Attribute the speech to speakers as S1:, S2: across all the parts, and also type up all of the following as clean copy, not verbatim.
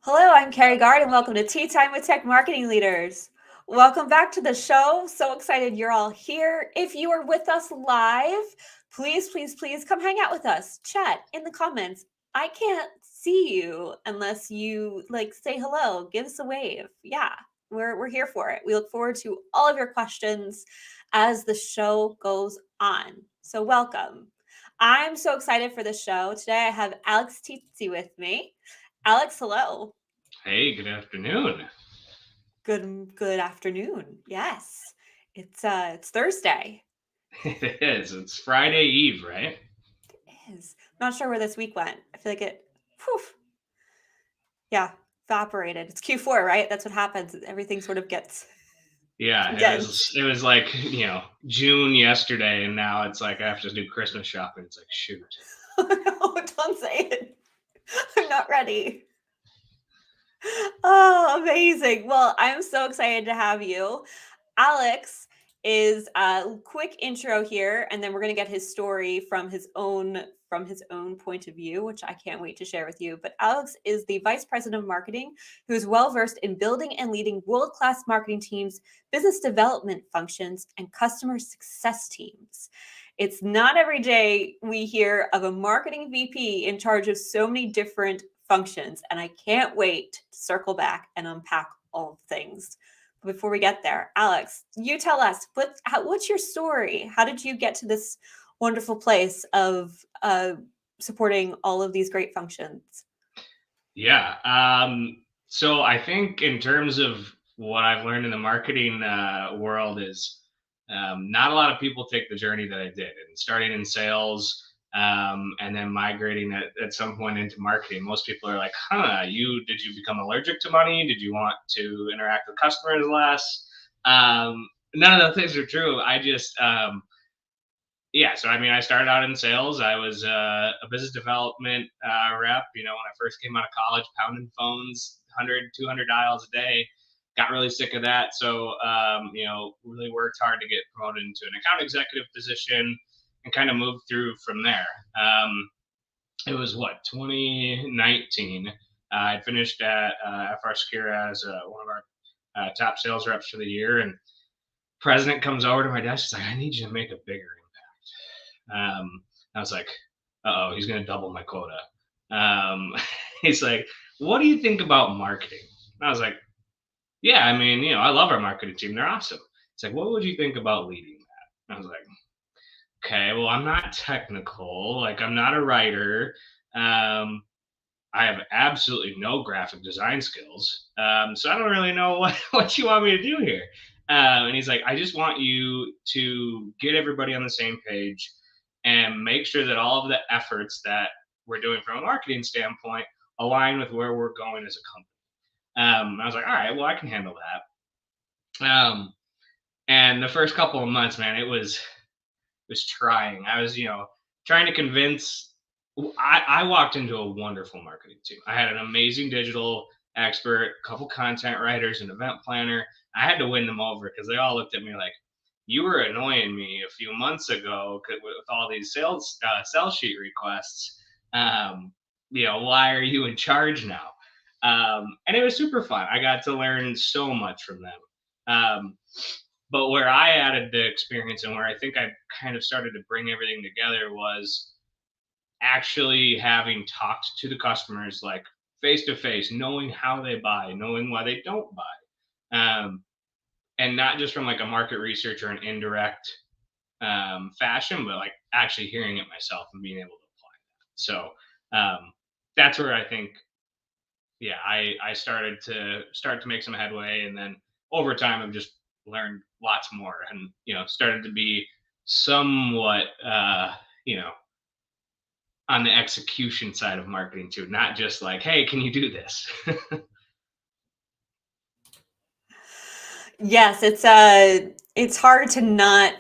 S1: Hello, I'm Carrie Gard, and welcome to Tea Time with Tech Marketing Leaders. Welcome back to the show. So excited you're all here. If you are with us live, please come hang out with us. Chat in the comments. I can't see you unless you say hello, give us a wave. Yeah, we're here for it. We look forward to all of your questions as the show goes on. So welcome. I'm so excited for the show. Today I have Alex Titze with me. Alex, hello.
S2: Hey, good afternoon.
S1: Good afternoon. Yes. It's Thursday.
S2: It is. It's Friday Eve, right?
S1: It is. I'm not sure where this week went. I feel like whew, yeah, evaporated. It's Q4, right? That's what happens. Everything sort of gets
S2: Yeah, it was
S1: condensed.
S2: it was like, June yesterday and now it's like I have to do Christmas shopping. It's like, shoot.
S1: Oh no, don't say it. I'm not ready. Oh, amazing. Well, I'm so excited to have you. Alex is a quick intro here, and then we're going to get his story from his own point of view, which I can't wait to share with you. But Alex is the vice president of marketing who is well versed in building and leading world-class marketing teams, business development functions, and customer success teams. It's not every day we hear of a marketing VP in charge of so many different functions, and I can't wait to circle back and unpack all of things. But before we get there, Alex, you tell us what's your story? How did you get to this wonderful place of supporting all of these great functions?
S2: Yeah. So I think in terms of what I've learned in the marketing world is not a lot of people take the journey that I did, and starting in sales and then migrating at some point into marketing. Most people are like, "Huh? Did you become allergic to money? Did you want to interact with customers less?" None of those things are true. I just yeah, so I mean, I started out in sales. I was a business development rep. When I first came out of college, pounding phones, 100, 200 dials a day. Got really sick of that. So, really worked hard to get promoted into an account executive position and kind of moved through from there. It was what, 2019. I finished at FR Secura as one of our top sales reps for the year. And president comes over to my desk. He's like, "I need you to make a bigger I was like, oh, he's going to double my quota. Um, he's like, what do you think about marketing? And I was like, yeah, I mean, I love our marketing team. They're awesome. It's like, what would you think about leading that? And I was like, okay, well, I'm not technical. Like, I'm not a writer. Um, I have absolutely no graphic design skills. So I don't really know what you want me to do here. And he's like, I just want you to get everybody on the same page and make sure that all of the efforts that we're doing from a marketing standpoint align with where we're going as a company. I was like, all right, well, I can handle that. And the first couple of months, man, it was trying. I was, trying to convince. I walked into a wonderful marketing team. I had an amazing digital expert, a couple content writers, an event planner. I had to win them over because they all looked at me like, "You were annoying me a few months ago with all these sell sheet requests. Why are you in charge now?" And it was super fun. I got to learn so much from them. Um, but where I added the experience and where I think I kind of started to bring everything together was actually having talked to the customers like face to face, knowing how they buy, knowing why they don't buy, and not just from like a market research or an indirect fashion, but like actually hearing it myself and being able to apply that. So that's where I think, yeah, I started to make some headway, and then over time I've just learned lots more, and started to be somewhat you know on the execution side of marketing too, not just like, hey, can you do this?
S1: Yes, it's hard to not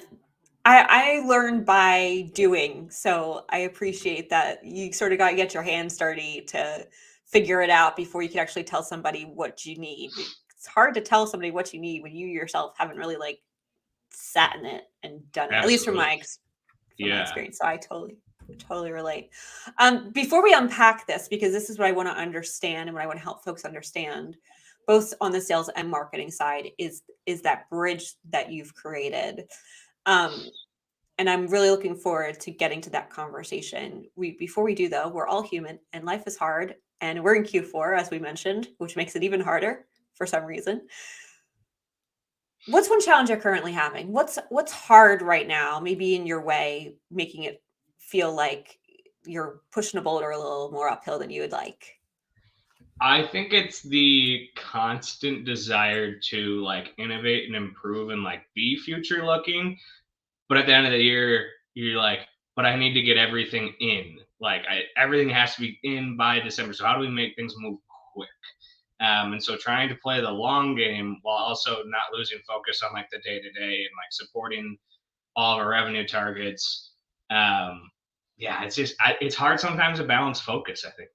S1: I learned by doing, so I appreciate that you sort of got to get your hands dirty to figure it out before you can actually tell somebody what you need. It's hard to tell somebody what you need when you yourself haven't really sat in it and done it. At least from
S2: Absolutely.
S1: my
S2: Yeah.
S1: experience. So I totally. Totally relate. Before we unpack this, because this is what I want to understand and what I want to help folks understand, both on the sales and marketing side, is that bridge that you've created. Um, and I'm really looking forward to getting to that conversation. We Before we do though, we're all human and life is hard, and we're in Q4 as we mentioned, which makes it even harder for some reason. What's one challenge you're currently having? What's hard right now, maybe in your way, making it feel like you're pushing a boulder a little more uphill than you would like?
S2: I think it's the constant desire to like innovate and improve and like be future looking. But at the end of the year, you're like, but I need to get everything in. Like everything has to be in by December. So how do we make things move quick? And so trying to play the long game while also not losing focus on like the day to day and like supporting all of our revenue targets. Um, yeah, it's just it's hard sometimes to balance focus. I think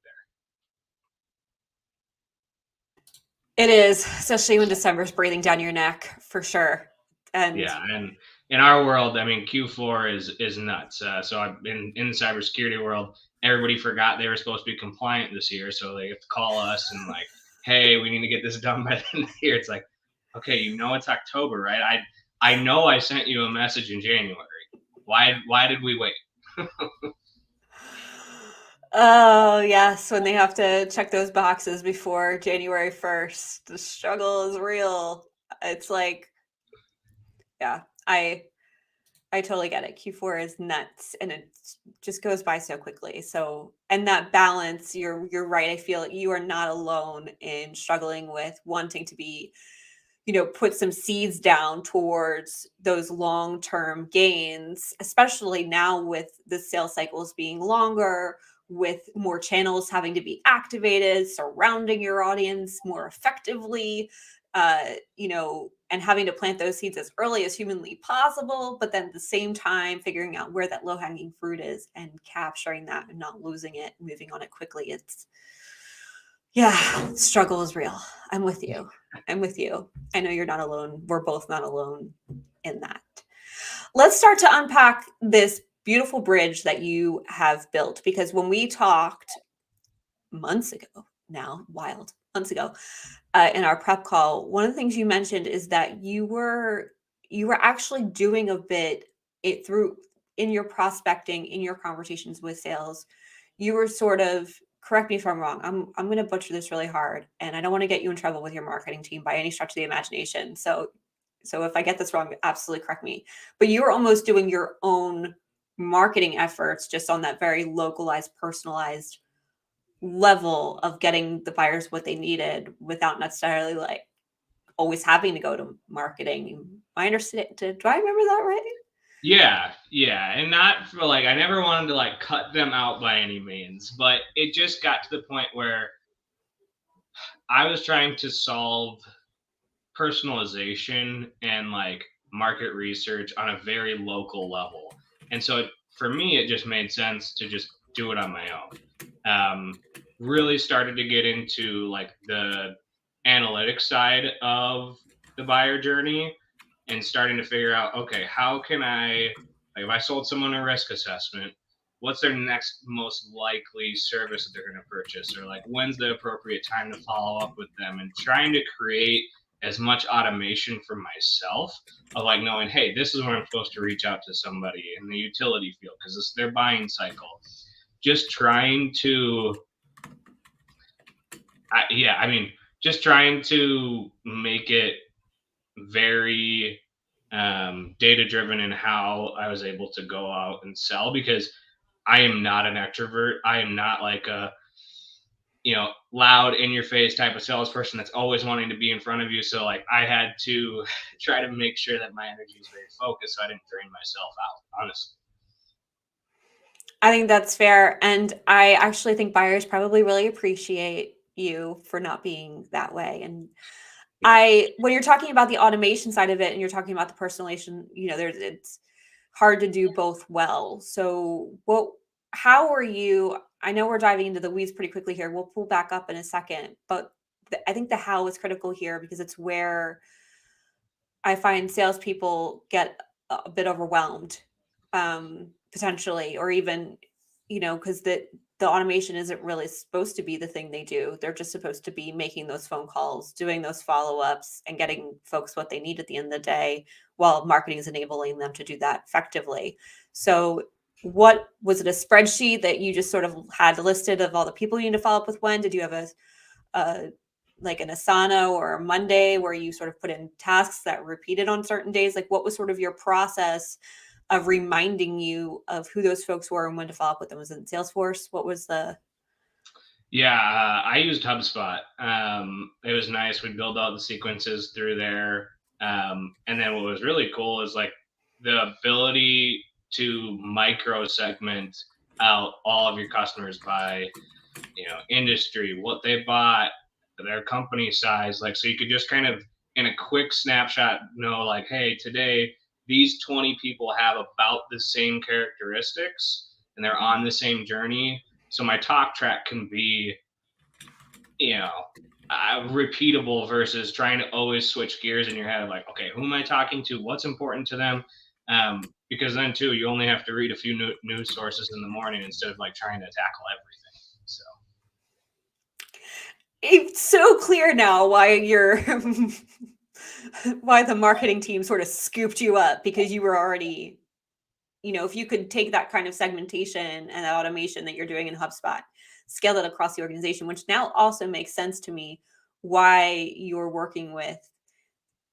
S1: It is, especially when December's breathing down your neck, for sure. And
S2: yeah, and in our world, I mean, Q4 is nuts. So I've been in the cybersecurity world. Everybody forgot they were supposed to be compliant this year, so they have to call us and like, hey, we need to get this done by the end of the year. It's like, okay, you know it's October, right? I know I sent you a message in January. Why did we wait?
S1: oh, yes, when they have to check those boxes before January 1st, the struggle is real. It's like, yeah, I totally get it. Q4 is nuts and it just goes by so quickly. So, and that balance, you're right. I feel like you are not alone in struggling with wanting to be, put some seeds down towards those long-term gains, especially now with the sales cycles being longer, with more channels having to be activated, surrounding your audience more effectively, and having to plant those seeds as early as humanly possible, but then at the same time figuring out where that low-hanging fruit is and capturing that and not losing it, moving on it quickly. Yeah, struggle is real. I'm with you. I'm with you. I know you're not alone. We're both not alone in that. Let's start to unpack this beautiful bridge that you have built, because when we talked months ago, now wild months ago, in our prep call, one of the things you mentioned is that you were actually doing a bit it through in your prospecting, in your conversations with sales. You were sort of, correct me if I'm wrong. I'm going to butcher this really hard, and I don't want to get you in trouble with your marketing team by any stretch of the imagination. So if I get this wrong, absolutely correct me. But you were almost doing your own marketing efforts just on that very localized, personalized level of getting the buyers what they needed without necessarily like always having to go to marketing. I understand. Do I remember that right?
S2: Yeah, yeah, and not for like I never wanted to like cut them out by any means, but it just got to the point where I was trying to solve personalization and like market research on a very local level. And so for me, it just made sense to just do it on my own. Really started to get into like the analytics side of the buyer journey and starting to figure out, okay, how can I, like, if I sold someone a risk assessment, what's their next most likely service that they're going to purchase? Or like, when's the appropriate time to follow up with them? And trying to create as much automation for myself of like knowing, hey, this is when I'm supposed to reach out to somebody in the utility field because it's their buying cycle. Just trying to, yeah, I mean, just trying to make it very data driven in how I was able to go out and sell because I am not an extrovert. I am not like a loud in your face type of salesperson that's always wanting to be in front of you. So like I had to try to make sure that my energy is very focused so I didn't drain myself out, honestly.
S1: I think that's fair. And I actually think buyers probably really appreciate you for not being that way. And
S2: Yeah.
S1: when you're talking about the automation side of it and you're talking about the personalization, it's hard to do both well. So how are you? I know we're diving into the weeds pretty quickly here. We'll pull back up in a second, but I think the how is critical here because it's where I find salespeople get a bit overwhelmed, potentially, or even because the automation isn't really supposed to be the thing they do. They're just supposed to be making those phone calls, doing those follow-ups, and getting folks what they need at the end of the day, while marketing is enabling them to do that effectively. So what was it, a spreadsheet that you just sort of had listed of all the people you need to follow up with when? Did you have a like an Asana or a Monday where you sort of put in tasks that repeated on certain days? Like, what was sort of your process of reminding you of who those folks were and when to follow up with them? Was it in Salesforce? What was the
S2: Yeah, I used HubSpot. It was nice. We'd build out the sequences through there. And then what was really cool is like the ability to micro segment out all of your customers by, industry, what they bought, their company size. Like, so you could just kind of in a quick snapshot know, like, hey, today these 20 people have about the same characteristics and they're on the same journey. So my talk track can be, you know, repeatable versus trying to always switch gears in your head of like, okay, who am I talking to? What's important to them? Because then too, you only have to read a few news sources in the morning instead of like trying to tackle everything. So
S1: it's so clear now why you're why the marketing team sort of scooped you up, because you were already, if you could take that kind of segmentation and that automation that you're doing in HubSpot, scale it across the organization, which now also makes sense to me why you're working with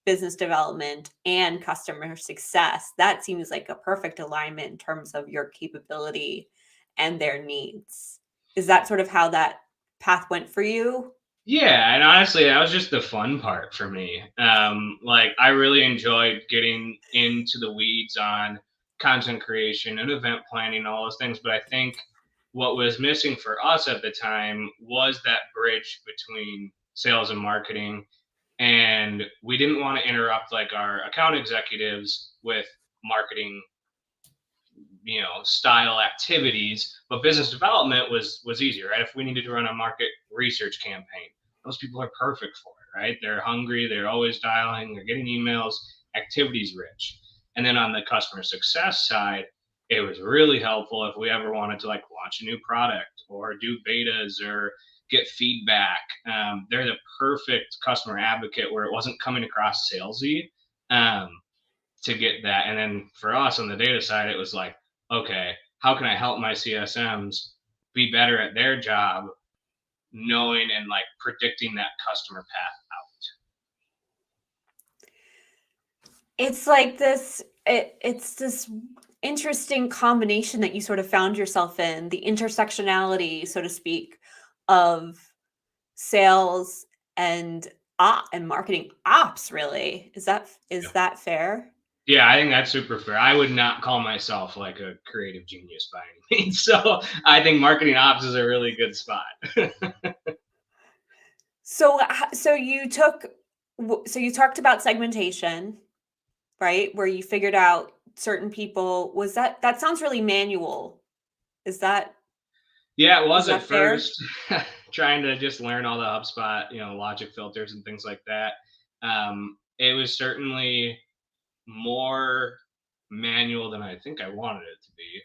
S1: business development and customer success. That seems like a perfect alignment in terms of your capability and their needs. Is that sort of how that path went for you?
S2: yeah, and honestly, that was just the fun part for me. Like I really enjoyed getting into the weeds on content creation and event planning, all those things. But I think what was missing for us at the time was that bridge between sales and marketing, and we didn't want to interrupt like our account executives with marketing, style activities. But business development was easier, right? If we needed to run a market research campaign, those people are perfect for it, right? They're hungry, they're always dialing, they're getting emails, activities rich. And then on the customer success side, it was really helpful if we ever wanted to like launch a new product or do betas or get feedback. They're the perfect customer advocate where it wasn't coming across salesy. Um, to get that. And then for us on the data side, it was like, okay, how can I help my CSMs be better at their job, knowing and like predicting that customer path out?
S1: It's like it's this interesting combination that you sort of found yourself in, the intersectionality, so to speak, of sales and and marketing ops, really. Is
S2: Yeah.
S1: that fair?
S2: Yeah, I think that's super fair. I would not call myself like a creative genius by any means. So I think marketing ops is a really good spot.
S1: So so you talked about segmentation, right? Where you figured out certain people. Was that sounds really manual. Is that
S2: Yeah, it
S1: is
S2: was at
S1: that fair?
S2: first trying to just learn all the HubSpot, logic filters and things like that. It was certainly more manual than I think I wanted it to be.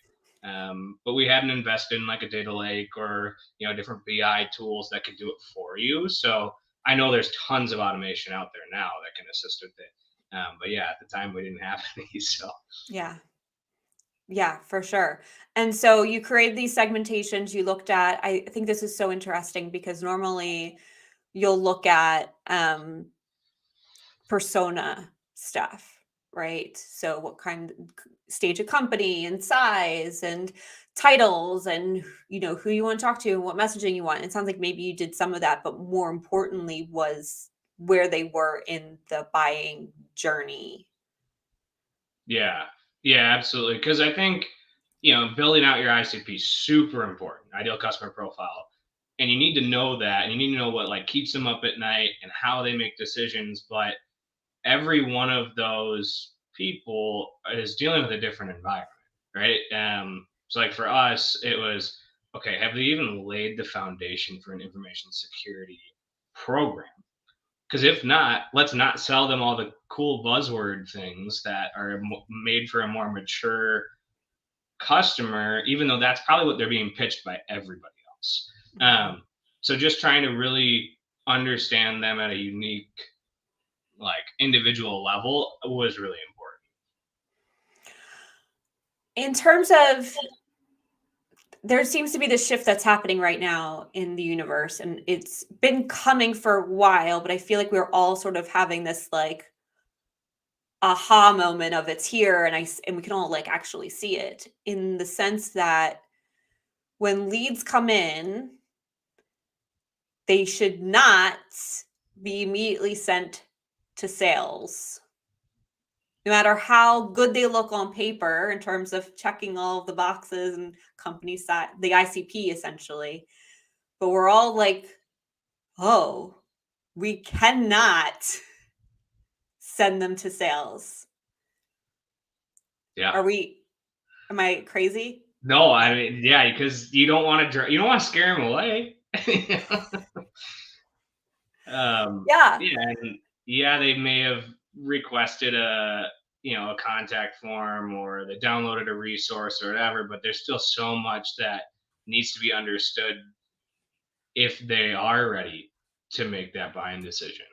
S2: But we hadn't invested in like a data lake or different BI tools that could do it for you. So I know there's tons of automation out there now that can assist with it. But yeah, at the time we didn't have any. So
S1: Yeah. Yeah, for sure. And so you created these segmentations you looked at. I think this is so interesting because normally you'll look at persona stuff, right? So what kind stage of company and size and titles and who you want to talk to and what messaging you want. It sounds like maybe you did some of that, but more importantly was where they were in the buying journey.
S2: yeah, yeah, absolutely. Because I think building out your ICP is super important. Ideal customer profile. And you need to know that, and you need to know what like keeps them up at night and how they make decisions. But every one of those people is dealing with a different environment, right? So like for us, it was okay. Have they even laid the foundation for an information security program? Because if not, let's not sell them all the cool buzzword things that are made for a more mature customer, even though that's probably what they're being pitched by everybody else.
S1: Mhm.
S2: So just trying to really understand them at a unique, like individual level was really important.
S1: In terms of, there seems to be this shift that's happening right now in the universe, and it's been coming for a while, but I feel like we're all sort of having this like aha moment of it's here, and and we can all like actually see it in the sense that when leads come in, they should not be immediately sent to sales. No matter how good they look on paper in terms of checking all of the boxes and company side, the ICP essentially. But we're all like, oh, we cannot send them to sales.
S2: Yeah.
S1: Are we, am I crazy?
S2: No, I mean, yeah, because you don't want to scare them away.
S1: Yeah.
S2: Yeah, and yeah, they may have requested a contact form or they downloaded a resource or whatever, but there's still so much that needs to be understood if they are ready to make that buying decision.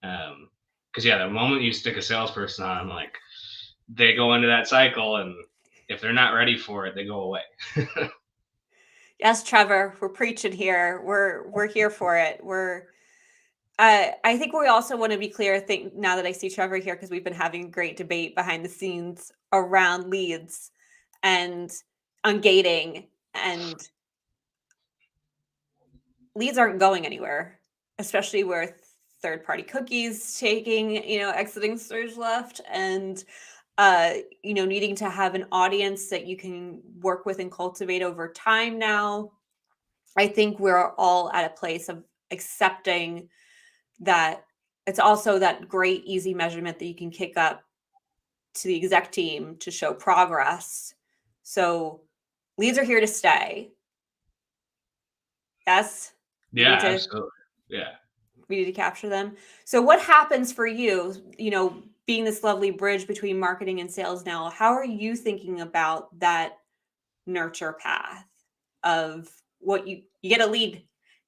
S2: Because yeah, the moment you stick a salesperson on, like they go into that cycle, and if they're not ready for it, they go away.
S1: Yes, Trevor, we're preaching here. We're here for it. I think we also want to be clear. I think now that I see Trevor here, because we've been having a great debate behind the scenes around leads and ungating, and leads aren't going anywhere, especially where third party cookies taking, exiting surge left, and needing to have an audience that you can work with and cultivate over time now. I think we're all at a place of accepting that it's also that great easy measurement that you can kick up to the exec team to show progress. So leads are here to stay. Yes, we
S2: Yeah,
S1: need to
S2: absolutely. Yeah.
S1: we need to capture them. So what happens for you, being this lovely bridge between marketing and sales now? How are you thinking about that nurture path of what you get a lead,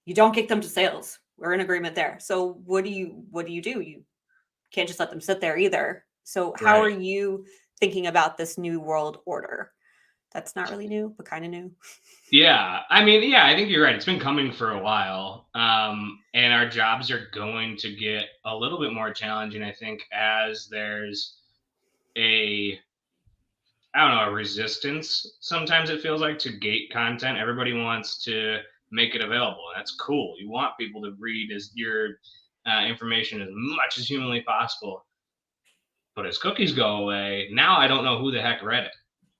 S1: you don't get them to sales. We're in agreement there. So what do? You can't just let them sit there either. So how are
S2: Right.
S1: you thinking about this new world order? That's not really new, but kind of new.
S2: Yeah, I mean, yeah, I think you're right. It's been coming for a while, and our jobs are going to get a little bit more challenging. I think as there's a, I don't know, a resistance. Sometimes it feels like to gate content. Everybody wants to make it available. And that's cool. You want people to read as your information as much as humanly possible. But as cookies go away, now I don't know who the heck read it.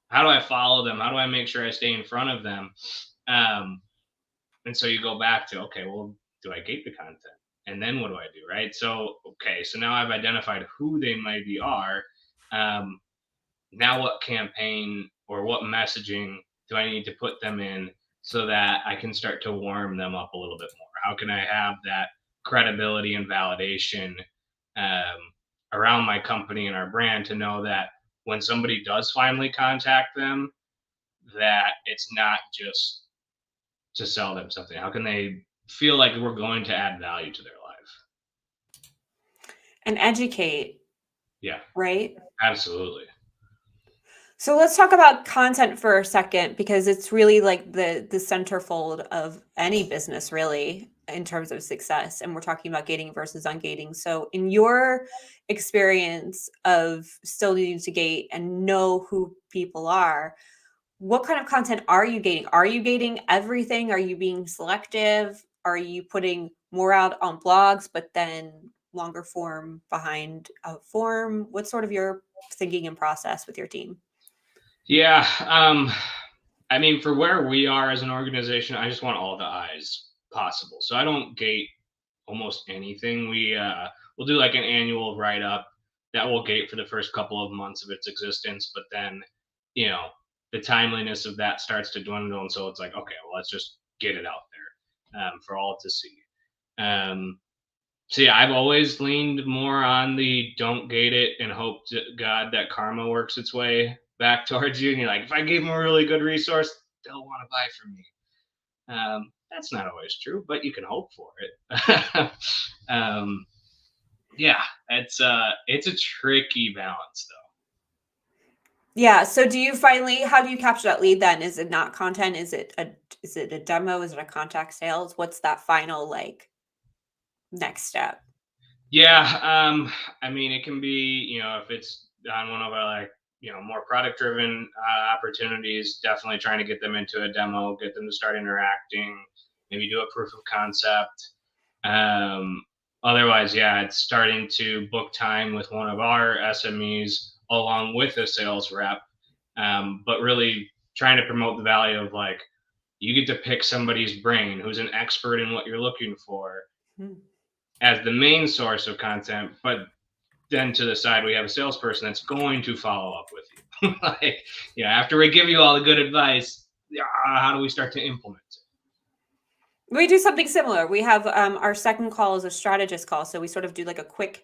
S2: How do I follow them? How do I make sure I stay in front of them? Um, And so you go back to, okay, well, do I gate the content? And then what do I do? Right. So, okay, so now I've identified who they maybe are. Um, Now, what campaign or what messaging do I need to put them in so that I can start to warm them up a little bit more? How can I have that credibility and validation um, around my company and our brand to know that when somebody does finally contact them, that it's not just to sell them something? How can they feel like we're going to add value to their life?
S1: And educate,
S2: Yeah,
S1: right?
S2: absolutely.
S1: So let's talk about content for a second, because it's really like the centerfold of any business really in terms of success, and we're talking about gating versus ungating. So in your experience of still needing to gate and know who people are, what kind of content are you gating? Are you gating everything? Are you being selective? Are you putting more out on blogs but then longer form behind a form? What's sort of your thinking and process with your team?
S2: Yeah. I mean, for where we are as an organization, I just want all the eyes possible. So I don't gate almost anything. We'll do like an annual write up that will gate for the first couple of months of its existence, but then, you know, the timeliness of that starts to dwindle, and so it's like, okay, well, let's just get it out there for all to see. So yeah, I've always leaned more on the don't gate it and hope to God that karma works its way back towards you, and you're like, if I gave them a really good resource, they'll want to buy from me. That's not always true, but you can hope for it. um, yeah, it's a tricky balance though.
S1: Yeah. So do you finally how do you capture that lead then? Is it not content? Is it a demo? Is it a contact sales? What's that final like next step?
S2: Yeah, I mean, it can be, if it's on one of our like, more product driven opportunities, definitely trying to get them into a demo, get them to start interacting, maybe do a proof of concept. Um, Otherwise, yeah, it's starting to book time with one of our SMEs along with a sales rep, but really trying to promote the value of like, you get to pick somebody's brain who's an expert in what you're looking for
S1: Hmm.
S2: as the main source of content, but then to the side we have a salesperson that's going to follow up with you. Like, after we give you all the good advice, how do we start to implement it?
S1: We do something similar. We have our second call is a strategist call. So we sort of do like a quick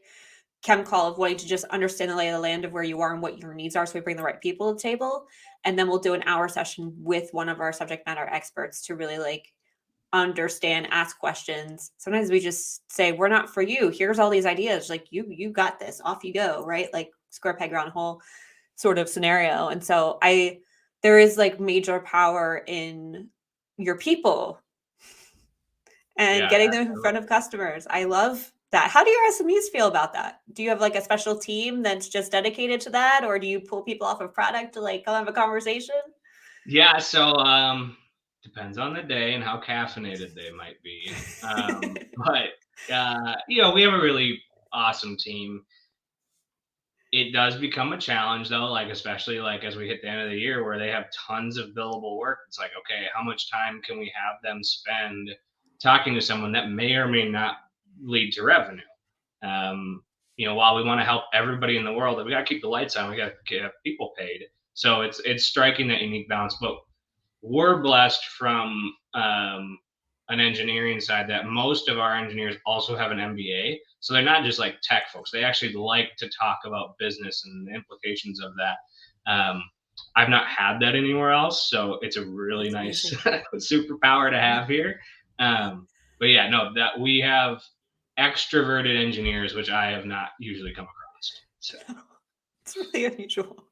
S1: chem call of wanting to just understand the lay of the land of where you are and what your needs are. So we bring the right people to the table. And then we'll do an hour session with one of our subject matter experts to really like understand, ask questions. Sometimes we just say, we're not for you. Here's all these ideas. Like you got this. Off you go. Right. Like square peg round hole sort of scenario. And so there is like major power in your people and
S2: Yeah,
S1: getting them in front of
S2: absolutely.
S1: customers. I love that. How do your SMEs feel about that? Do you have like a special team that's just dedicated to that, or do you pull people off of product to like come have a conversation?
S2: Yeah, so depends on the day and how caffeinated they might be. But we have a really awesome team. It does become a challenge though, like especially like as we hit the end of the year where they have tons of billable work. It's like, okay, how much time can we have them spend talking to someone that may or may not lead to revenue? Um, while we want to help everybody in the world, we got to keep the lights on. We got to get people paid. So it's striking that unique balance. But we're blessed from an engineering side that most of our engineers also have an MBA. So they're not just like tech folks. They actually like to talk about business and the implications of that. Um, I've not had that anywhere else, so it's a really
S1: That's
S2: nice
S1: amazing.
S2: superpower to
S1: Yeah.
S2: have here. But yeah, no, that we have extroverted engineers, which I have not usually come across. So
S1: It's really unusual.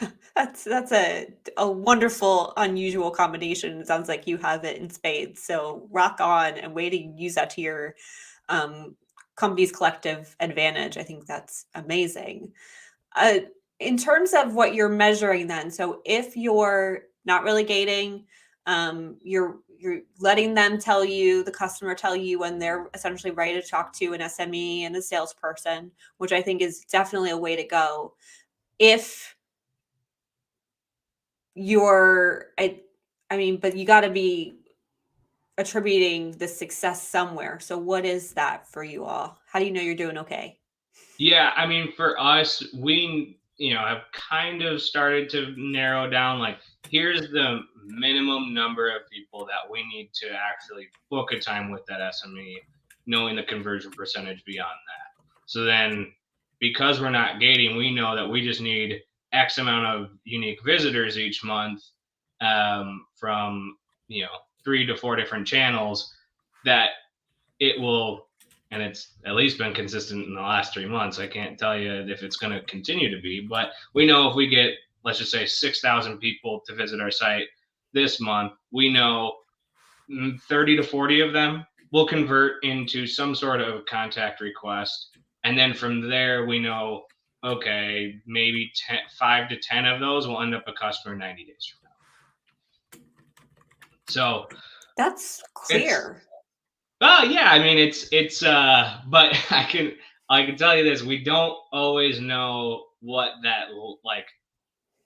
S1: Yeah, that's a wonderful, unusual combination. It sounds like you have it in spades. So rock on and way to use that to your um, company's collective advantage. I think that's amazing. Uh, in terms of what you're measuring, then, so if you're not really gating, you're letting them tell you, the customer tell you when they're essentially ready to talk to an SME and a salesperson, which I think is definitely a way to go. If you're, I mean, but you got to be attributing the success somewhere. So, what is that for you all? How do you know you're doing okay?
S2: yeah, I mean, for us, we, have kind of started to narrow down like, here's the minimum number of people that we need to actually book a time with that SME, knowing the conversion percentage beyond that. So then, because we're not gating, we know that we just need X amount of unique visitors each month from, 3 to 4 different channels that it will, and it's at least been consistent in the last 3 months. I can't tell you if it's going to continue to be, but we know if we get, let's just say, 6,000 people to visit our site this month, we know 30 to 40 of them will convert into some sort of contact request. And then from there, we know, okay, maybe 5 to 10 of those will end up a customer 90 days from now. So
S1: That's
S2: it's,
S1: clear.
S2: oh yeah, I mean but I can tell you this, we don't always know what that like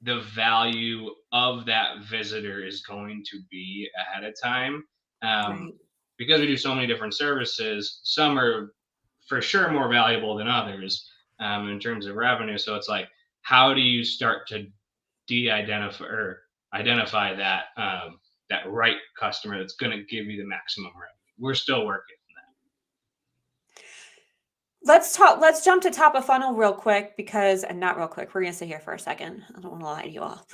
S2: the value of that visitor is going to be ahead of time. Um
S1: Right.
S2: because we do so many different services, some are for sure more valuable than others in terms of revenue. So it's like, how do you start to de-identify or identify that right customer that's going to give you the maximum revenue? We're still working.
S1: Let's jump to top of funnel real quick because, and not real quick. We're gonna sit here for a second. I don't want to lie to you all.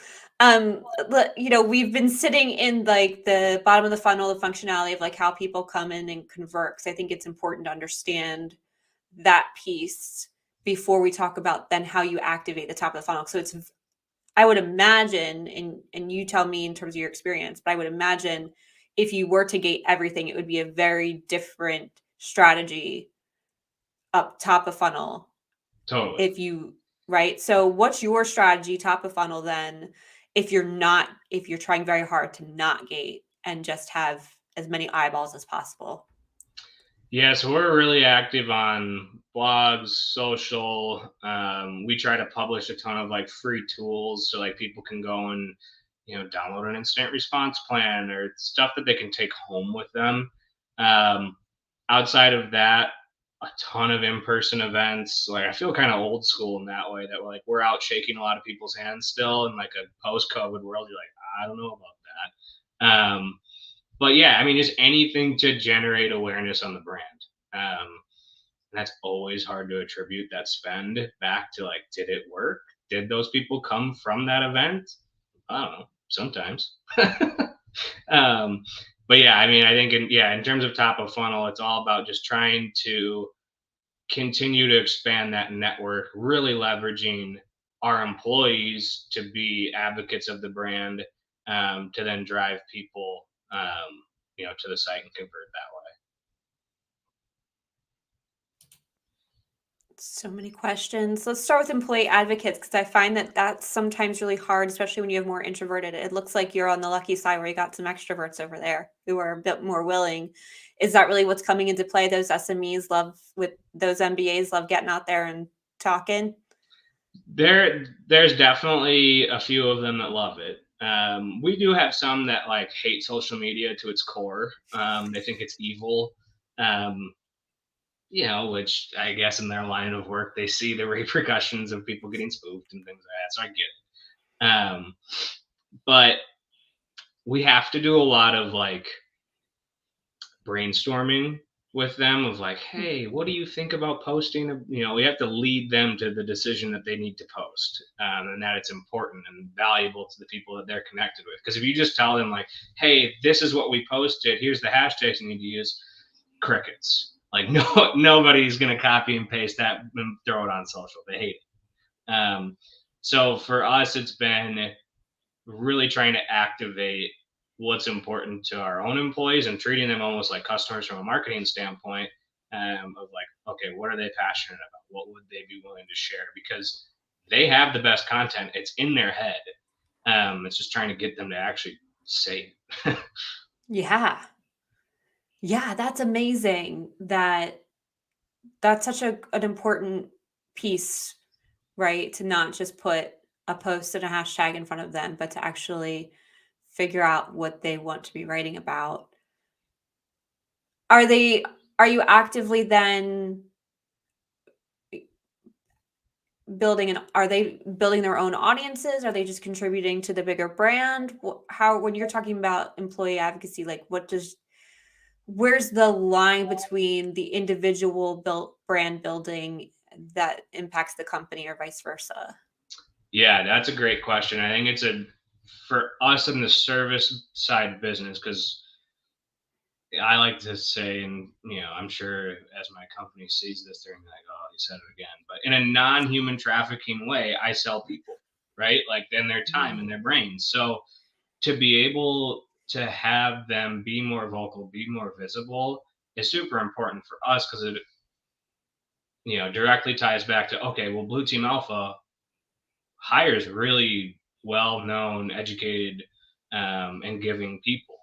S1: We've been sitting in like the bottom of the funnel, the functionality of like how people come in and convert. Because I think it's important to understand that piece before we talk about then how you activate the top of the funnel. So I would imagine, and you tell me in terms of your experience, but I would imagine if you were to gate everything, it would be a very different strategy up top of funnel
S2: Totally.
S1: if you right. So what's your strategy top of funnel then if you're trying very hard to not gate and just have as many eyeballs as possible?
S2: Yeah, so we're really active on blogs, social. We try to publish a ton of like free tools so like people can go and download an instant response plan or stuff that they can take home with them. Um, Outside of that, a ton of in-person events. Like I feel kind of old school in that way that we're out shaking a lot of people's hands still in like a post-COVID world. You're like, I don't know about that. But yeah, I mean, just anything to generate awareness on the brand. Um, and that's always hard to attribute that spend back to like, did it work? Did those people come from that event? I don't know. Sometimes. um, but yeah, I mean, I think in terms of top of funnel, it's all about just trying to continue to expand that network, really leveraging our employees to be advocates of the brand, to then drive people, to the site and convert that way.
S1: So many questions. Let's start with employee advocates because I find that that's sometimes really hard, especially when you have more introverted. It looks like you're on the lucky side where you got some extroverts over there who are a bit more willing. Is that really what's coming into play? Those SMEs love with those MBAs love getting out there and talking.
S2: There's definitely a few of them that love it. We do have some that like hate social media to its core. They think it's evil. Um, which I guess in their line of work, they see the repercussions of people getting spoofed and things like that. So I get it. But we have to do a lot of like brainstorming with them of like, hey, what do you think about posting? We have to lead them to the decision that they need to post, and that it's important and valuable to the people that they're connected with. Because if you just tell them like, hey, this is what we posted, here's the hashtags you need to use, crickets. Like no, nobody's gonna copy and paste that and throw it on social. They hate it. So for us, it's been really trying to activate what's important to our own employees and treating them almost like customers from a marketing standpoint, of like, okay, what are they passionate about? What would they be willing to share? Because they have the best content. It's in their head. It's just trying to get them to actually say it.
S1: Yeah. Yeah, that's amazing that that's such an important piece, right? To not just put a post and a hashtag in front of them, but to actually figure out what they want to be writing about. Are they are you actively then building an are they building their own audiences? Are they just contributing to the bigger brand? How when you're talking about employee advocacy, like where's the line between the individual built brand building that impacts the company or vice versa?
S2: Yeah, that's a great question. I think it's a for us in the service side business because I like to say, and I'm sure as my company sees this, they're gonna be like, "Oh, he said it again." But in a non-human trafficking way, I sell people, right? Like then their time and
S1: Mhm.
S2: their brains. So to be able to have them be more vocal, be more visible, is super important for us because it directly ties back to okay, well, Blue Team Alpha hires really well-known, educated, and giving people.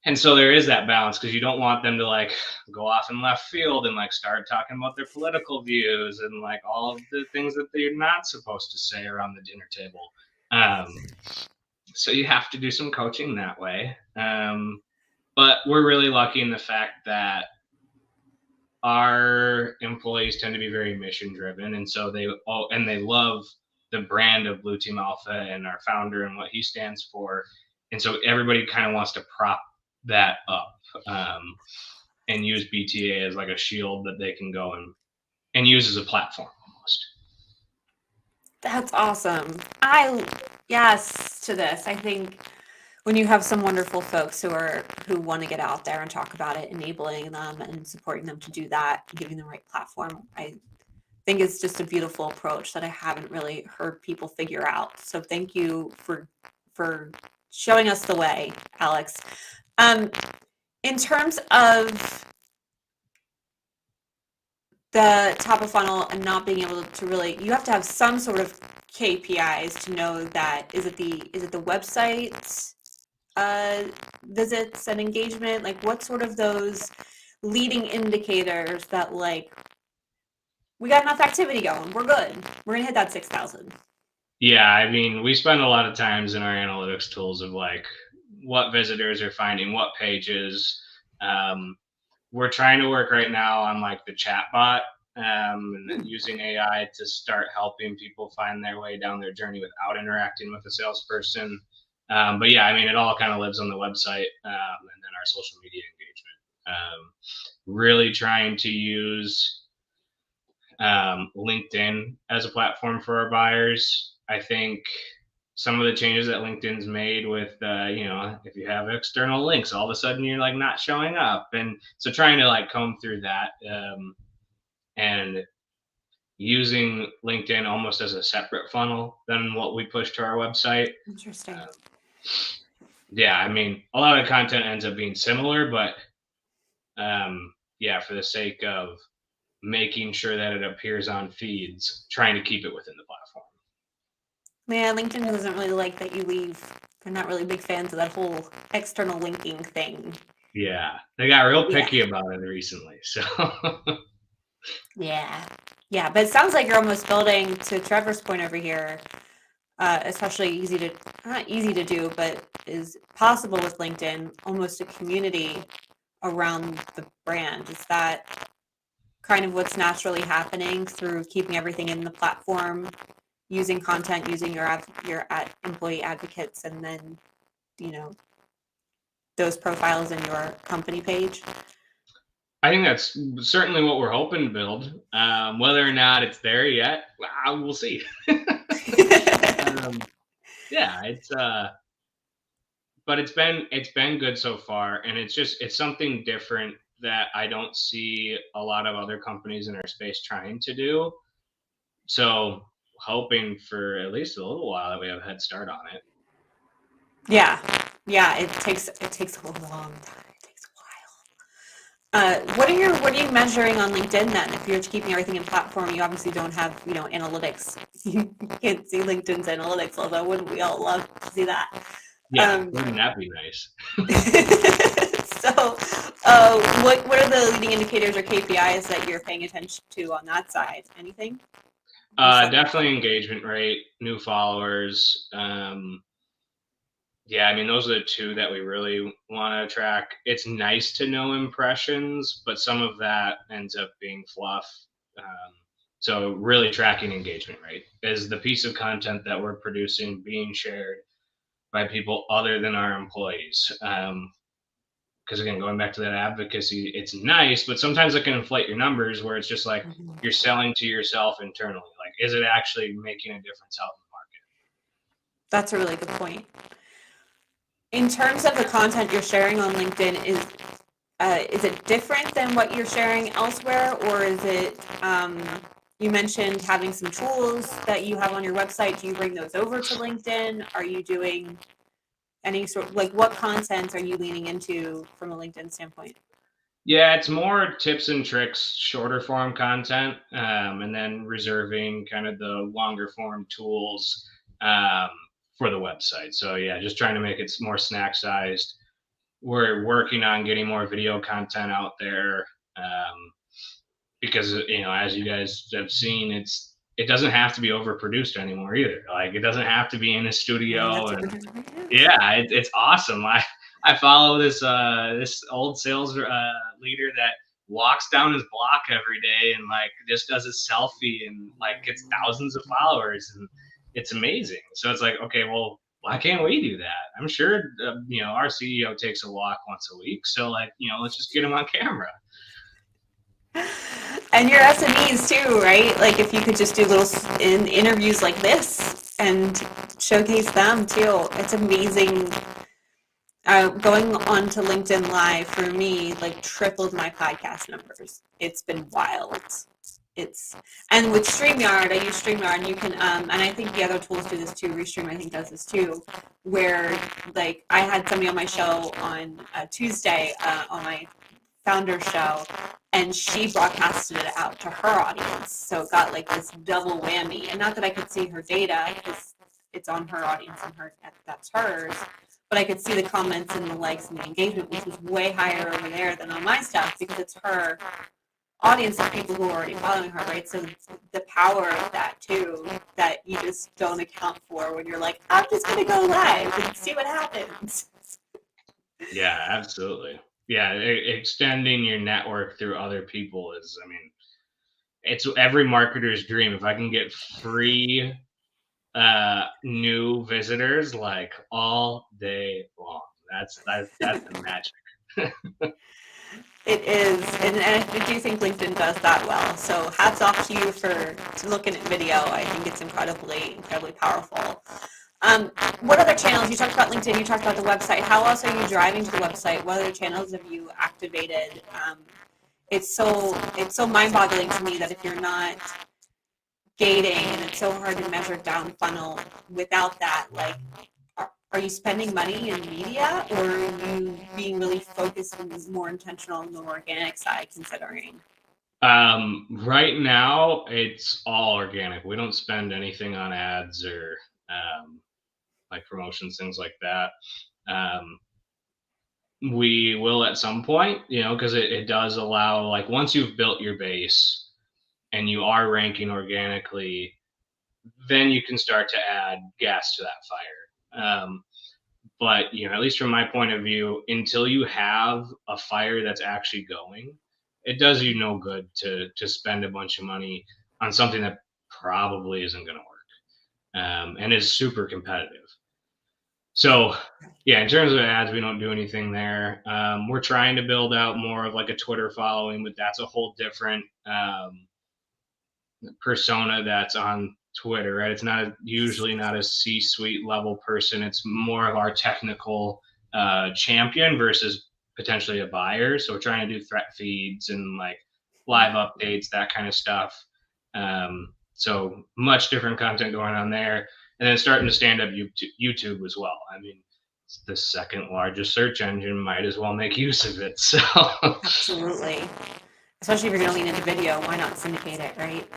S2: And so there is that balance because you don't want them to like go off in left field and like start talking about their political views and like all of the things that they're not supposed to say around the dinner table. So you have to do some coaching that way. But we're really lucky in the fact that our employees tend to be very mission driven, and so they love the brand of Blue Team Alpha and our founder and what he stands for, and so everybody kind of wants to prop that up, and use BTA as like a shield that they can go and and use as a platform almost.
S1: That's awesome. I yes to this. I think when you have some wonderful folks who want to get out there and talk about it, enabling them and supporting them to do that, giving them the right platform, I think it's just a beautiful approach that I haven't really heard people figure out. So thank you for showing us the way, Alex. Um, in terms of the top of funnel and not being able to really, you have to have some sort of KPIs to know that is it the website visits and engagement, like what sort of those leading indicators that like we got enough activity going, we're good, we're gonna hit that 6,000.
S2: Yeah, I mean, we spend a lot of times in our analytics tools of like what visitors are finding, what pages. Um, we're trying to work right now on like the chat bot, and then using AI to start helping people find their way down their journey without interacting with a salesperson. But yeah, I mean, it all kind of lives on the website, and then our social media engagement. Really trying to use LinkedIn as a platform for our buyers. I think some of the changes that LinkedIn's made with, if you have external links, all of a sudden you're like not showing up. And so trying to like comb through that, and using LinkedIn almost as a separate funnel than what we push to our website.
S1: Interesting.
S2: Um, yeah, I mean, a lot of content ends up being similar, but yeah, for the sake of making sure that it appears on feeds, trying to keep it within the platform.
S1: Man, LinkedIn doesn't really like that you leave. They're not really big fans of that whole external linking thing.
S2: Yeah, they got real
S1: Yeah.
S2: picky about it recently. So
S1: Yeah. Yeah. But it sounds like you're almost building, to Trevor's point over here, especially not easy to do, but is possible with LinkedIn, almost a community around the brand. Is that kind of what's naturally happening through keeping everything in the platform, using content, using your employee advocates, and then, you know, those profiles in your company page?
S2: I think that's certainly what we're hoping to build. Whether or not it's there yet, we'll see. um, yeah, but it's been good so far, and it's something different that I don't see a lot of other companies in our space trying to do. So hoping for at least a little while that we have a head start on it.
S1: Yeah. Yeah, it takes a long time. It takes a while. What are you measuring on LinkedIn then? If you're keeping everything in platform, you obviously don't have, analytics. You can't see LinkedIn's analytics, although wouldn't we all love to see that?
S2: Yeah,
S1: Um,
S2: wouldn't that be nice?
S1: so, what are the leading indicators or KPIs that you're paying attention to on that side? Anything?
S2: Definitely engagement rate, new followers. Yeah, I mean, those are the two that we really want to track. It's nice to know impressions, but some of that ends up being fluff. Um, so, really tracking engagement rate is the piece of content that we're producing being shared by people other than our employees. Because again, going back to that advocacy, it's nice, but sometimes it can inflate your numbers where it's just like
S1: Mhm.
S2: you're selling to yourself internally. Like, is it actually making a difference out in the market?
S1: That's a really good point. In terms of the content you're sharing on LinkedIn, is it different than what you're sharing elsewhere, or is it? You mentioned having some tools that you have on your website. Do you bring those over to LinkedIn? Are you doing any sort, like, what content are you leaning into from a LinkedIn standpoint?
S2: Yeah, it's more tips and tricks, shorter form content, and then reserving kind of the longer form tools um, for the website. So yeah, just trying to make it more snack sized. We're working on getting more video content out there, because as you guys have seen, it doesn't have to be overproduced anymore either. Like it doesn't have to be in a
S1: And
S2: studio
S1: that's what we're
S2: and
S1: doing right now.
S2: yeah, it's awesome. I follow this old sales leader that walks down his block every day and like just does a selfie and like gets thousands of followers and it's amazing. So it's like, okay, well, why can't we do that? I'm sure our CEO takes a walk once a week, so like let's just get him on camera.
S1: And your SMEs too, right? Like if you could just do little interviews like this and showcase them too. It's amazing. Going on to LinkedIn Live for me like tripled my podcast numbers. It's been wild. It's and with StreamYard, I use StreamYard, and you can and I think the other tools do this too. Restream I think does this too, where like I had somebody on my show on Tuesday on my founder show, and she broadcasted it out to her audience, so it got like this double whammy. And not that I could see her data because it's on her audience and her that's hers, but I could see the comments and the likes and the engagement, which was way higher over there than on my stuff because it's her audience of people who are already following her, right? So the power of that too, that you just don't account for when you're like, I'm just gonna go live and see what happens.
S2: Yeah, absolutely. Yeah, extending your network through other people is, I mean, it's every marketer's dream. If I can get free new visitors like all day long, that's the magic.
S1: It is, and I do think LinkedIn does that well. So hats off to you for looking at video. I think it's incredibly powerful. What other channels? You talked about LinkedIn. You talked about the website. How else are you driving to the website? What other channels have you activated? It's so mind-boggling to me that if you're not gating and it's so hard to measure down funnel without that, like are you spending money in media or are you being really focused and more intentional on the organic side considering?
S2: Right now it's all organic. We don't spend anything on ads or um, like promotions, things like that. Um, we will at some point, because it does allow, like, once you've built your base and you are ranking organically, then you can start to add gas to that fire. But at least from my point of view, until you have a fire that's actually going, it does you no good to spend a bunch of money on something that probably isn't going to work, and is super competitive. So, yeah, in terms of ads, we don't do anything there. We're trying to build out more of like a Twitter following, but that's a whole different persona that's on Twitter, right? It's usually not a C-suite level person. It's more of our technical champion versus potentially a buyer. So we're trying to do threat feeds and like live updates, that kind of stuff. So much different content going on there, and then starting to stand up YouTube as well. I mean, it's the second largest search engine. Might as well make use of it. So
S1: Absolutely. Especially if you're going to lean into video, why not syndicate it, right?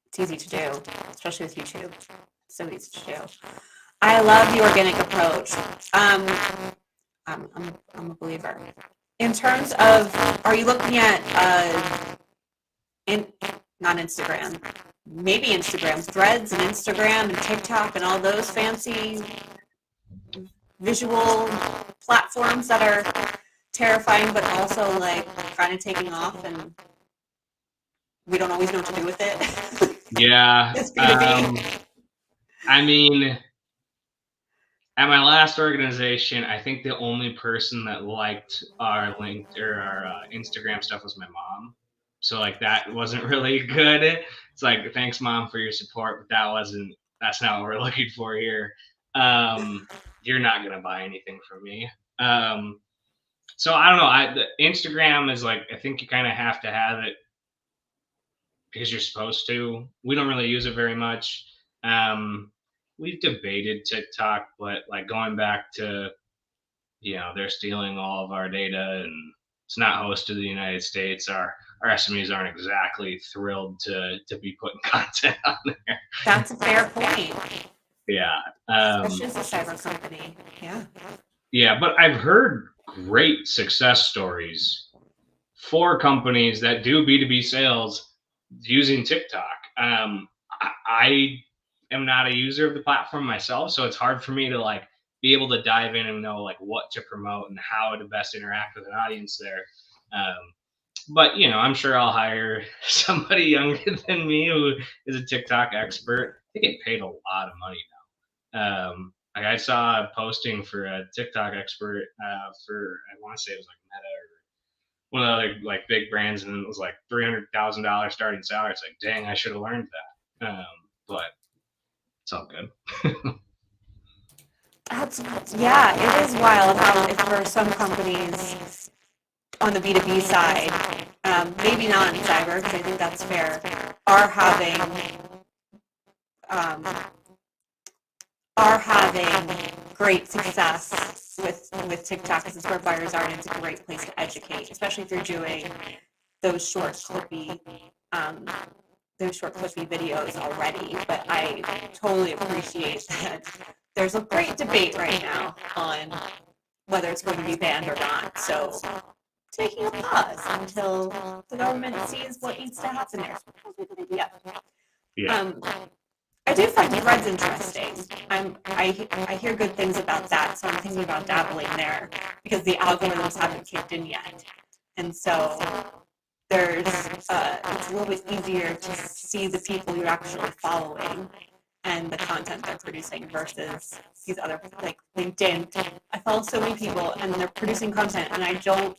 S1: It's easy to do, especially with YouTube. So easy to do. I love the organic approach. I'm a believer. In terms of, are you looking at, in, not Instagram, maybe Instagram, Threads and Instagram and TikTok and all those fancy visual platforms that are terrifying, but also like kind of taking off and we don't always know what to do with it.
S2: yeah,
S1: It's B2B.
S2: I mean, at my last organization, I think the only person that liked our link or our Instagram stuff was my mom. So like that wasn't really good. It's like, thanks mom for your support, but that's not what we're looking for here. Um, you're not gonna buy anything from me. Um, so I don't know. The Instagram is like, I think you kind of have to have it because you're supposed to. We don't really use it very much. Um, we've debated TikTok, but like going back to, they're stealing all of our data and it's not hosted in the United States. Our SMEs aren't exactly thrilled to be putting content on there.
S1: That's a fair point,
S2: Yeah.
S1: especially as a cyber company. Yeah.
S2: Yeah, but I've heard great success stories for companies that do B2B sales using TikTok. I am not a user of the platform myself, so it's hard for me to like be able to dive in and know like what to promote and how to best interact with an audience there. But I'm sure I'll hire somebody younger than me who is a TikTok expert. They get paid a lot of money now. Like I saw a posting for a TikTok expert for, I want to say it was like Meta, one of the other like big brands, and it was like $300,000 starting salary. It's like, dang, I should have learned that. But it's all good.
S1: That's yeah, it is wild how if for some companies on the B2B side, maybe not in cyber, because I think that's fair, are um, having great success with TikTok because it's where buyers are, and it's a great place to educate, especially if you're doing those um, short clippy videos already. But I totally appreciate that there's a great debate right now on whether it's going to be banned or not. So taking a pause until the government sees what needs to happen there. Probably a good idea.
S2: Yeah.
S1: I do find Threads interesting. I hear good things about that, so I'm thinking about dabbling there because the algorithms haven't kicked in yet, and so there's it's a little bit easier to see the people you're actually following and the content they're producing versus these other like LinkedIn. I follow so many people and they're producing content, and I don't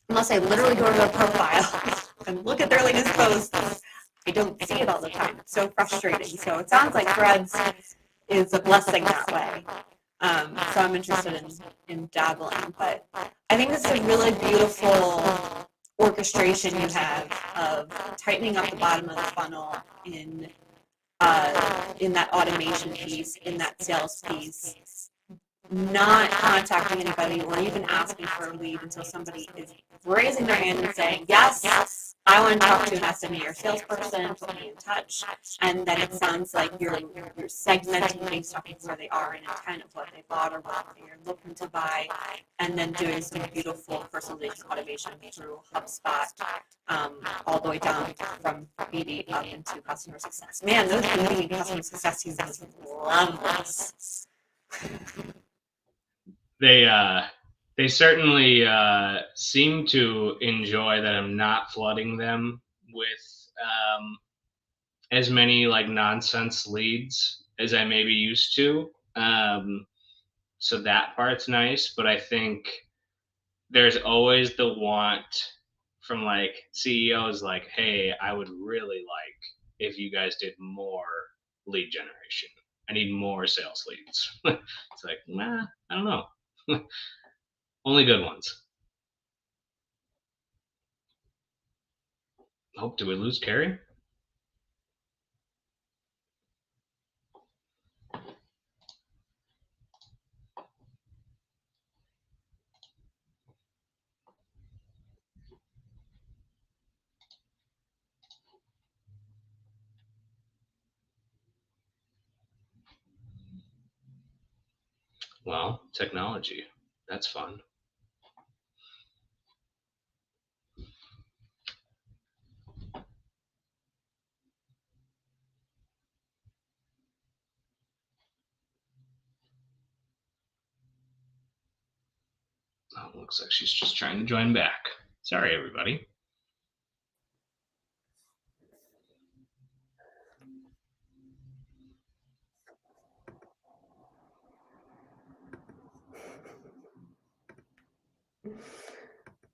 S1: unless I literally go to their profile and look at their latest posts. I don't see it all the time. It's so frustrating. So it sounds like Threads is a blessing that way. So I'm interested in dabbling. But I think this is a really beautiful orchestration you have of tightening up the bottom of the funnel in that automation piece, in that sales piece, not contacting anybody or even asking for a lead until somebody is raising their hand and saying, yes, I want to talk to an SME or salesperson, put me in touch. And then it sounds like you're segmenting based off of where they are and intent of what they bought or what they're looking to buy, and then doing some beautiful personalization automation through HubSpot, all the way down from BD up into customer success. Man, those BD and customer success seasons love this.
S2: They certainly seem to enjoy that I'm not flooding them with as many like nonsense leads as I maybe used to. So that part's nice, but I think there's always the want from like CEOs like, hey, I would really like if you guys did more lead generation. I need more sales leads. It's like, nah, I don't know. Only good ones. Hope, did we lose Carrie? Well, technology. That's fun. Oh, looks like she's just trying to join back. Sorry, everybody.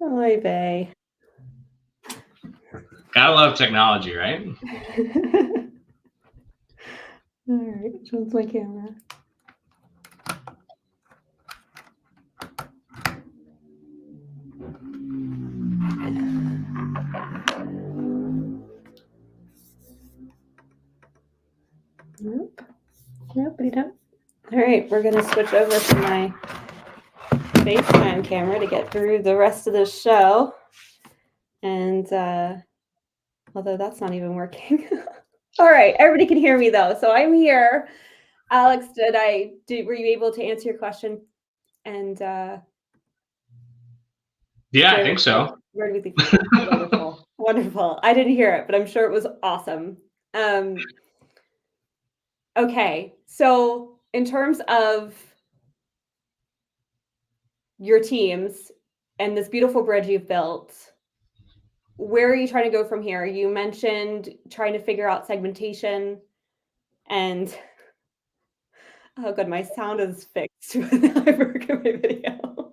S1: Oy vey.
S2: Gotta love technology, right?
S1: All right, which one's my camera? Nope. Nope, we don't. All right, we're gonna switch over to my FaceTime camera to get through the rest of the show. And although that's not even working. All right, everybody can hear me though, so I'm here. Alex, were you able to answer your question? And
S2: Yeah, I think so.
S1: Where do we think? Wonderful, wonderful. I didn't hear it, but I'm sure it was awesome. Okay, so in terms of your teams and this beautiful bridge you've built, where are you trying to go from here? You mentioned trying to figure out segmentation, and oh god, my sound is fixed when I work in my video.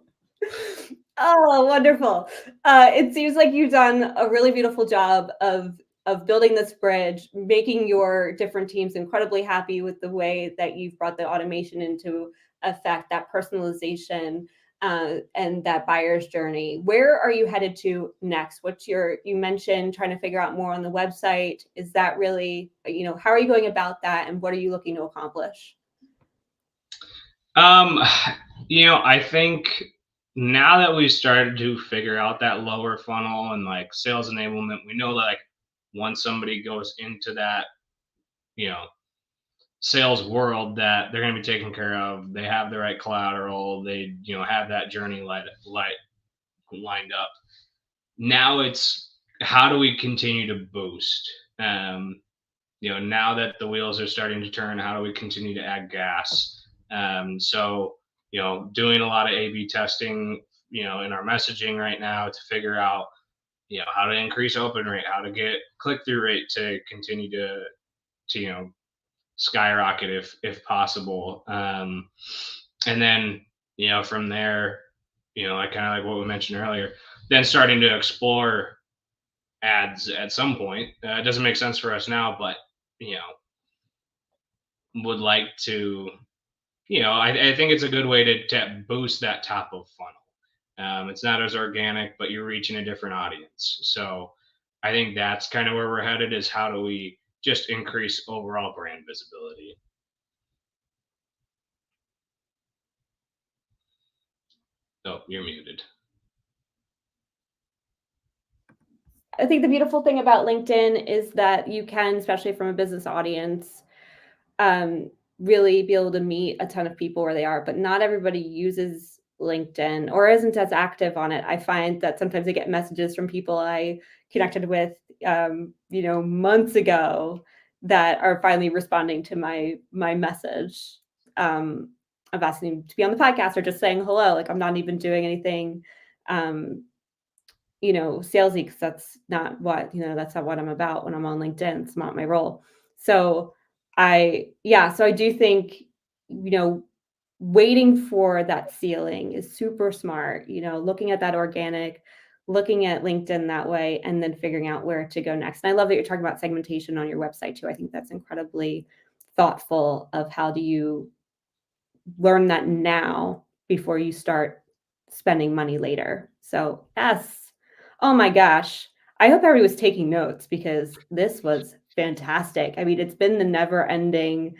S1: Oh, wonderful. It seems like you've done a really beautiful job of building this bridge, making your different teams incredibly happy with the way that you've brought the automation into effect, that personalization, and that buyer's journey. Where are you headed to next? What's your, you mentioned trying to figure out more on the website. Is that really, how are you going about that and what are you looking to accomplish?
S2: Um, I think now that we've started to figure out that lower funnel and like sales enablement, we know like once somebody goes into that, you know, sales world that they're going to be taken care of. They have the right collateral. They, have that journey lined up. Now it's how do we continue to boost? Um, now that the wheels are starting to turn, how do we continue to add gas? So, doing a lot of A/B testing, in our messaging right now to figure out, how to increase open rate, how to get click through rate to continue to skyrocket if possible. And then from there, like kind of like what we mentioned earlier, then starting to explore ads at some point. It doesn't make sense for us now, but you know would like to. I think it's a good way to boost that top of funnel. It's not as organic, but you're reaching a different audience. So I think that's kind of where we're headed. Is how do we just increase overall brand visibility? Oh, you're muted.
S1: I think the beautiful thing about LinkedIn is that you can, especially from a business audience, um, really be able to meet a ton of people where they are, but not everybody uses LinkedIn or isn't as active on it. I find that sometimes I get messages from people I connected with, months ago that are finally responding to my message um, of asking to be on the podcast or just saying hello. Like I'm not even doing anything um, salesy because that's not what I'm about when I'm on LinkedIn. It's not my role. So so I do think, you know, waiting for that ceiling is super smart, looking at that organic, looking at LinkedIn that way, and then figuring out where to go next. And I love that you're talking about segmentation on your website too. I think that's incredibly thoughtful of how do you learn that now before you start spending money later. So, yes. Oh my gosh. I hope everybody was taking notes because this was fantastic. I mean, it's been the never ending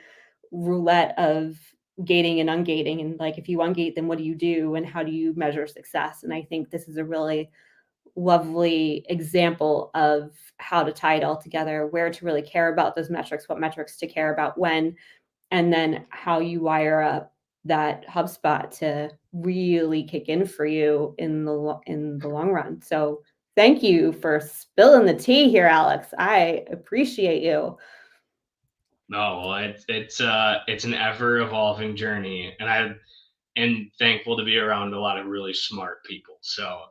S1: roulette of gating and ungating. And like, if you ungate, then what do you do? And how do you measure success? And I think this is a really lovely example of how to tie it all together, where to really care about those metrics, what metrics to care about when, and then how you wire up that HubSpot to really kick in for you in the long run. So thank you for spilling the tea here, Alex. I appreciate you.
S2: No, well, it's an ever evolving journey, and I am thankful to be around a lot of really smart people. So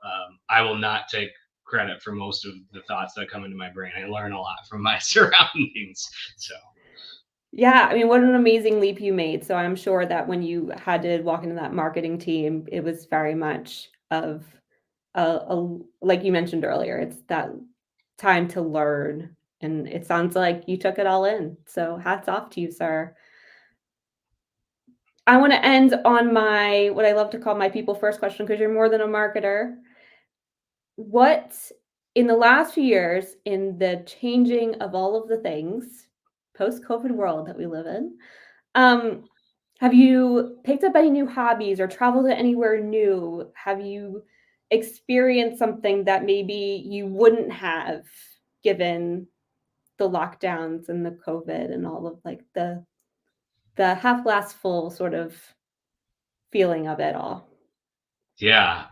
S2: I will not take credit for most of the thoughts that come into my brain. I learn a lot from my surroundings. So
S1: Yeah, I mean, what an amazing leap you made. So I'm sure that when you had to walk into that marketing team, it was very much of like you mentioned earlier, it's that time to learn. And it sounds like you took it all in. So hats off to you, sir. I want to end on my what I love to call my people first question because you're more than a marketer. What in the last few years, in the changing of all of the things, post-COVID world that we live in, um, have you picked up any new hobbies or traveled to anywhere new? Have you experienced something that maybe you wouldn't have given the lockdowns and the COVID and all of like the half glass full sort of feeling of it all?
S2: yeah.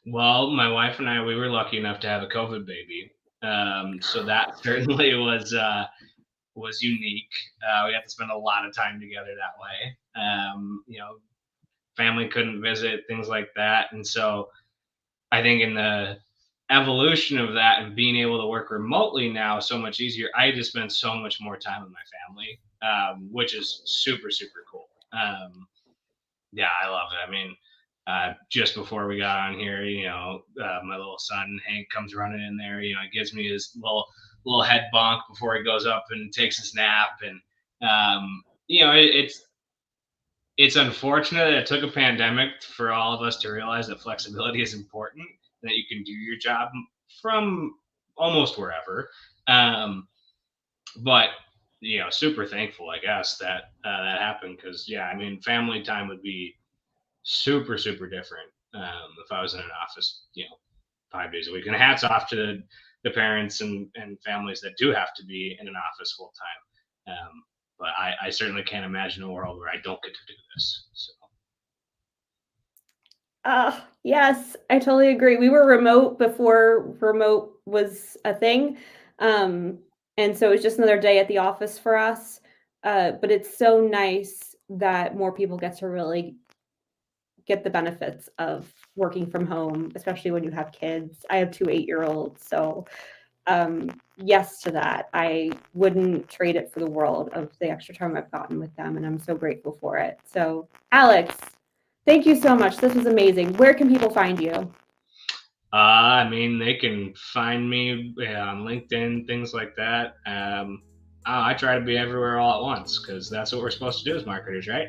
S2: Well, my wife and I, we were lucky enough to have a COVID baby. So that certainly was unique. We had to spend a lot of time together that way. Family couldn't visit, things like that. And so I think in the evolution of that and being able to work remotely now so much easier, I just spend so much more time with my family, which is super, super cool. Yeah, I love it. I mean, just before we got on here, my little son Hank comes running in there. Gives me his little head bonk before he goes up and takes his nap. And it's unfortunate that it took a pandemic for all of us to realize that flexibility is important, that you can do your job from almost wherever. Um, but super thankful, I guess, that that happened, because yeah, I mean, family time would be super super different if I was in an office, 5 days a week. And hats off to the parents and families that do have to be in an office full time. But I certainly can't imagine a world where I don't get to do this. So
S1: Yes, I totally agree. We were remote before remote was a thing. And so it's just another day at the office for us. But it's so nice that more people get to really get the benefits of working from home, especially when you have kids. I have 2 8-year-olds, so yes to that. I wouldn't trade it for the world of the extra time I've gotten with them, and I'm so grateful for it. So, Alex, thank you so much. This was amazing. Where can people find you?
S2: I mean, they can find me on LinkedIn, things like that. I try to be everywhere all at once, because that's what we're supposed to do as marketers, right?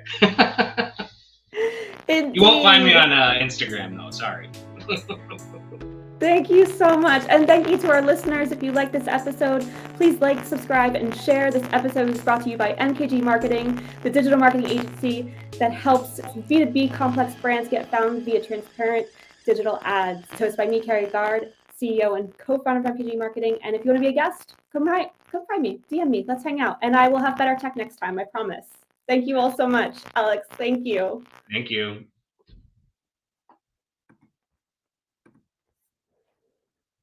S2: You won't find me
S1: Indeed.
S2: on Instagram, though. Sorry.
S1: Thank you so much. And thank you to our listeners. If you like this episode, please like, subscribe, and share. This episode is brought to you by MKG Marketing, the digital marketing agency that helps B2B complex brands get found via transparent digital ads. So it's by me, Carrie Gard, CEO and co-founder of MKG Marketing. And if you want to be a guest, come find me, DM me, let's hang out. And I will have better tech next time, I promise. Thank you all so much. Alex, thank you.
S2: Thank you.